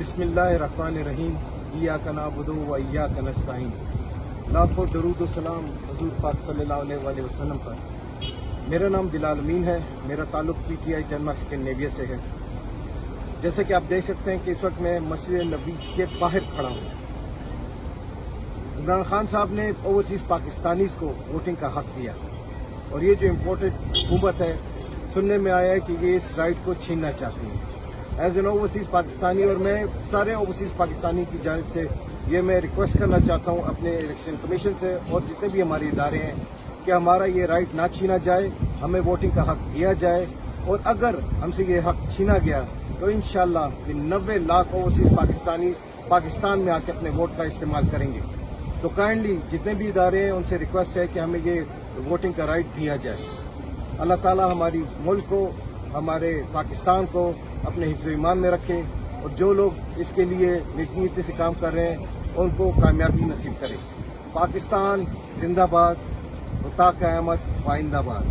बिस्मिल्लाहिर्रहमानिर्रहीम इय्याक नअबुदु व इय्याक नस्तईन। लाखों दरूद व सलाम हुजूर पाक सल्लल्लाहु अलैहि वसल्लम पर। मेरा नाम बिलाल अमीन है। मेरा ताल्लुक PTI डेनमार्क स्कैंडिनेविया से है। जैसे कि आप देख सकते हैं कि इस वक्त मैं मस्जिद नबी के बाहर खड़ा हूँ। इमरान खान साहब ने ओवरसीज़ पाकिस्तानीज़ को वोटिंग का हक दिया और ये जो इम्पोर्टेड हुकूमत है, सुनने में आया है कि ये इस राइट को छीनना चाहती है। एज एन ओवरसीज़ पाकिस्तानी और मैं सारे ओवरसीज़ पाकिस्तानी की जानिब से ये मैं रिक्वेस्ट करना चाहता हूँ अपने इलेक्शन कमीशन से और जितने भी हमारे इदारे हैं कि हमारा ये राइट ना छीना जाए, हमें वोटिंग का हक दिया जाए और अगर हमसे ये हक छीना गया तो इंशाअल्लाह ये 90 लाख ओवरसीज़ पाकिस्तानी पाकिस्तान में आके अपने वोट का इस्तेमाल करेंगे। तो काइंडली जितने भी इदारे हैं उनसे रिक्वेस्ट है कि हमें ये वोटिंग का राइट दिया जाए। अल्लाह ताला हमारी मुल्क को, हमारे पाकिस्तान को अपने हिफ्ज़ ईमान में रखे और जो लोग इसके लिए नेक से काम कर रहे हैं उनको कामयाबी नसीब करे। पाकिस्तान जिंदाबाद, ता क़यामत पाइंदाबाद।